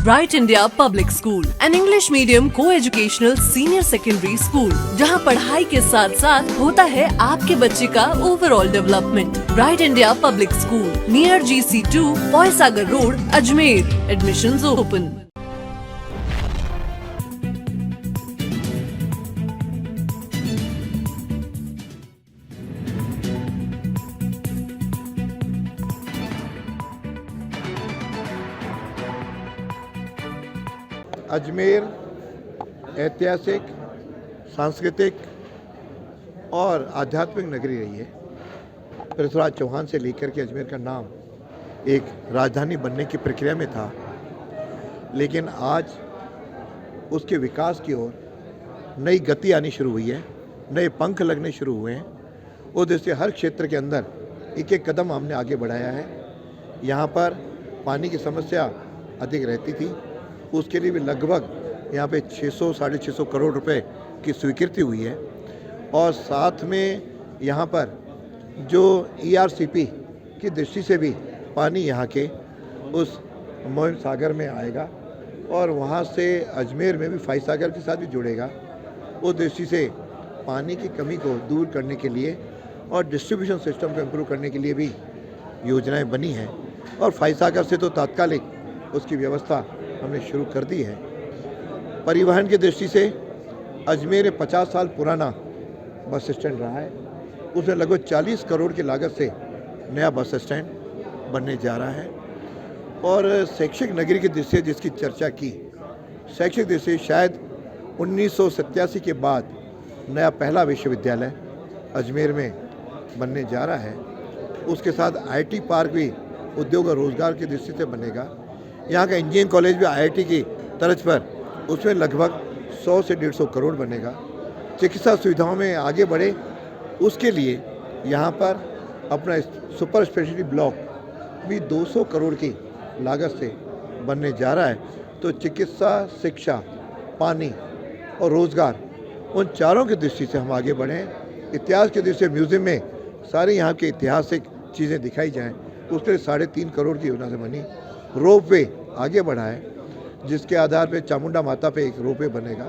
Bright India public school, an English medium को educational senior secondary school, जहां पढ़ाई के साथ साथ होता है आपके बच्चे का overall development. Bright India public school near GC2, Poysagar road, Ajmer. Admissions open. Ajmer ऐतिहासिक, सांस्कृतिक और आध्यात्मिक नगरी रही है। पृथ्वीराज चौहान से लेकर के अजमेर का नाम एक राजधानी बनने की प्रक्रिया में था, लेकिन आज उसके विकास की ओर नई गति आनी शुरू हुई है, नए पंख लगने शुरू हुए हैं। उस दृष्टि से हर क्षेत्र के अंदर एक एक कदम हमने आगे बढ़ाया है। यहाँ पर पानी की समस्या अधिक रहती थी, उसके लिए भी लगभग यहाँ पे 600-650 करोड़ रुपए की स्वीकृति हुई है। और साथ में यहाँ पर जो ERCP की दृष्टि से भी पानी यहाँ के उस मोहन सागर में आएगा और वहाँ से अजमेर में भी फाई सागर के साथ भी जुड़ेगा। उस दृष्टि से पानी की कमी को दूर करने के लिए और डिस्ट्रीब्यूशन सिस्टम को इम्प्रूव करने के लिए भी योजनाएं बनी हैं। और फाई सागर से तो तात्कालिक उसकी व्यवस्था हमने शुरू कर दी है। परिवहन की दृष्टि से अजमेर 50 साल पुराना बस स्टैंड रहा है, उसमें लगभग 40 करोड़ की लागत से नया बस स्टैंड बनने जा रहा है। और शैक्षिक नगरी की दृष्टि से जिसकी चर्चा की, शैक्षिक दृष्टि से शायद 1987 के बाद नया पहला विश्वविद्यालय अजमेर में बनने जा रहा है। उसके साथ IT पार्क भी उद्योग और रोजगार की दृष्टि से बनेगा। यहाँ का इंजीनियरिंग कॉलेज भी IIT की तर्ज पर, उसमें लगभग 100 से 150 करोड़ बनेगा। चिकित्सा सुविधाओं में आगे बढ़े उसके लिए यहाँ पर अपना सुपर स्पेशलिटी ब्लॉक भी 200 करोड़ की लागत से बनने जा रहा है। तो चिकित्सा, शिक्षा, पानी और रोज़गार, उन चारों की दृष्टि से हम आगे बढ़ें। इतिहास की दृष्टि से म्यूज़ियम में सारी यहाँ की ऐतिहासिक चीज़ें दिखाई जाएँ, उसके लिए 3.5 करोड़ की योजना से बनी। रोपवे आगे बढ़ा है, जिसके आधार पे चामुंडा माता पे एक रोपवे बनेगा।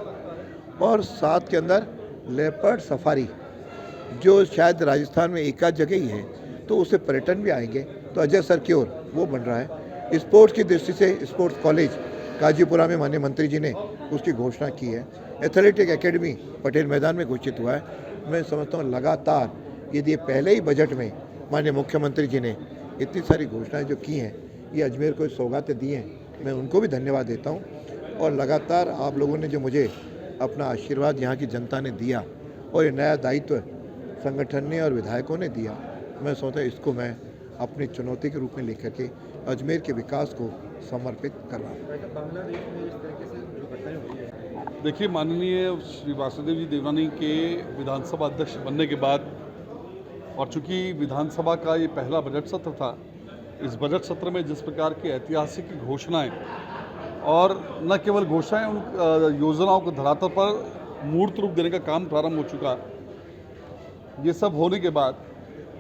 और साथ के अंदर लेपर्ड सफारी, जो शायद राजस्थान में एक आध जगह ही है, तो उससे पर्यटन भी आएंगे। तो अजय सर की ओर वो बन रहा है। स्पोर्ट्स की दृष्टि से स्पोर्ट्स कॉलेज काजीपुरा में माननीय मंत्री जी ने उसकी घोषणा की है। एथलेटिक एकेडमी पटेल मैदान में घोषित हुआ है। मैं समझता हूँ लगातार यदि पहले ही बजट में माननीय मुख्यमंत्री जी ने इतनी सारी घोषणाएँ जो की हैं, ये अजमेर को सौगातें दी हैं, मैं उनको भी धन्यवाद देता हूँ। और लगातार आप लोगों ने जो मुझे अपना आशीर्वाद यहाँ की जनता ने दिया और ये नया दायित्व संगठन ने और विधायकों ने दिया, मैं सोचता इसको मैं अपनी चुनौती के रूप में लेकर के अजमेर के विकास को समर्पित कर रहा हूँ। देखिए, माननीय श्री वासुदेव जी देवनानी के विधानसभा अध्यक्ष बनने के बाद, और चूँकि विधानसभा का ये पहला बजट सत्र था, इस बजट सत्र में जिस प्रकार की ऐतिहासिक घोषणाएं, और न केवल घोषणाएं, उन योजनाओं को धरातल पर मूर्त रूप देने का काम प्रारंभ हो चुका। ये सब होने के बाद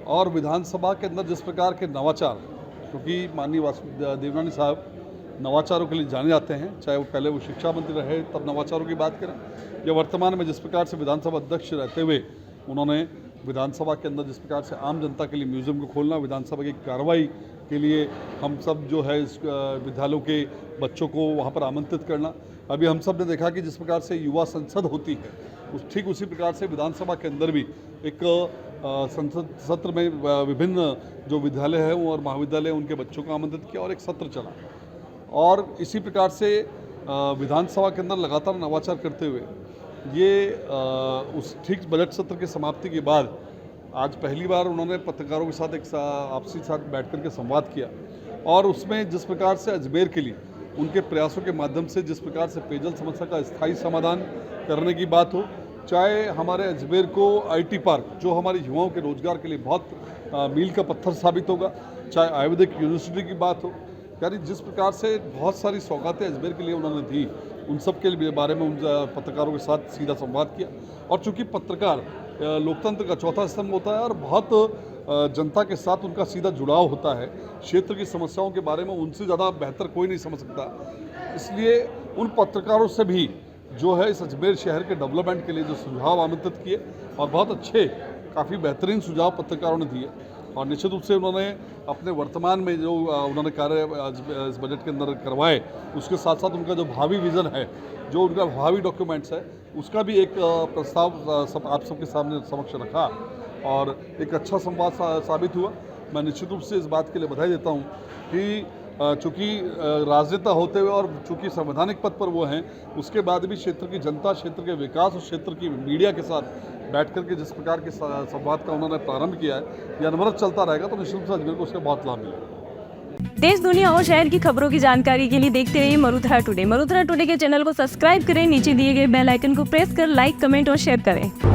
और विधानसभा के अंदर जिस प्रकार के नवाचार, क्योंकि माननीय वासुदेव देवनानी साहब नवाचारों के लिए जाने जाते हैं, चाहे वो पहले वो शिक्षा मंत्री रहे तब नवाचारों की बात करें, या वर्तमान में जिस प्रकार से विधानसभा अध्यक्ष रहते हुए उन्होंने विधानसभा के अंदर जिस प्रकार से आम जनता के लिए म्यूज़ियम को खोलना, विधानसभा की कार्रवाई के लिए हम सब जो है इस विद्यालयों के बच्चों को वहाँ पर आमंत्रित करना। अभी हम सब ने देखा कि जिस प्रकार से युवा संसद होती है, ठीक उसी प्रकार से विधानसभा के अंदर भी एक संसद सत्र में विभिन्न जो विद्यालय हैं और महाविद्यालय, उनके बच्चों को आमंत्रित किया और एक सत्र चला। और इसी प्रकार से विधानसभा के अंदर लगातार नवाचार करते हुए ये उस ठीक बजट सत्र की समाप्ति के बाद आज पहली बार उन्होंने पत्रकारों के साथ एक आपसी साथ बैठ कर के संवाद किया। और उसमें जिस प्रकार से अजमेर के लिए उनके प्रयासों के माध्यम से जिस प्रकार से पेयजल समस्या का स्थायी समाधान करने की बात हो, चाहे हमारे अजमेर को IT पार्क, जो हमारे युवाओं के रोजगार के लिए बहुत मील का पत्थर साबित होगा, चाहे आयुर्वेदिक यूनिवर्सिटी की बात हो, यानी जिस प्रकार से बहुत सारी सौगातें अजमेर के लिए उन्होंने दी, उन सब के बारे में उन पत्रकारों के साथ सीधा संवाद किया। और चूँकि पत्रकार लोकतंत्र का चौथा स्तंभ होता है और बहुत जनता के साथ उनका सीधा जुड़ाव होता है, क्षेत्र की समस्याओं के बारे में उनसे ज़्यादा बेहतर कोई नहीं समझ सकता। इसलिए उन पत्रकारों से भी जो है इस अजमेर शहर के डेवलपमेंट के लिए जो सुझाव आमंत्रित किए और बहुत अच्छे काफ़ी बेहतरीन सुझाव पत्रकारों ने दिए और निश्चित रूप से उन्होंने अपने वर्तमान में जो उन्होंने कार्य इस बजट के अंदर करवाए उसके साथ साथ उनका जो भावी विज़न है, जो उनका भावी डॉक्यूमेंट्स है, उसका भी एक प्रस्ताव आप सबके सामने समक्ष रखा और एक अच्छा संवाद साबित हुआ। मैं निश्चित रूप से इस बात के लिए बधाई देता हूँ कि चूँकि राजनेता होते हुए और चूँकि संवैधानिक पद पर वो हैं, उसके बाद भी क्षेत्र की जनता, क्षेत्र के विकास और क्षेत्र की मीडिया के साथ बैठ कर के जिस प्रकार के संवाद का उन्होंने प्रारंभ किया है, ये अनवरत चलता रहेगा तो निश्चित रूप से अजमेर को उसका बहुत लाभ मिलेगा। देश, दुनिया और शहर की खबरों की जानकारी के लिए देखते रहिए मरुधरा टुडे। मरुधरा टुडे के चैनल को सब्सक्राइब करें, नीचे दिए गए बेल आइकन को प्रेस कर लाइक, कमेंट और शेयर करें।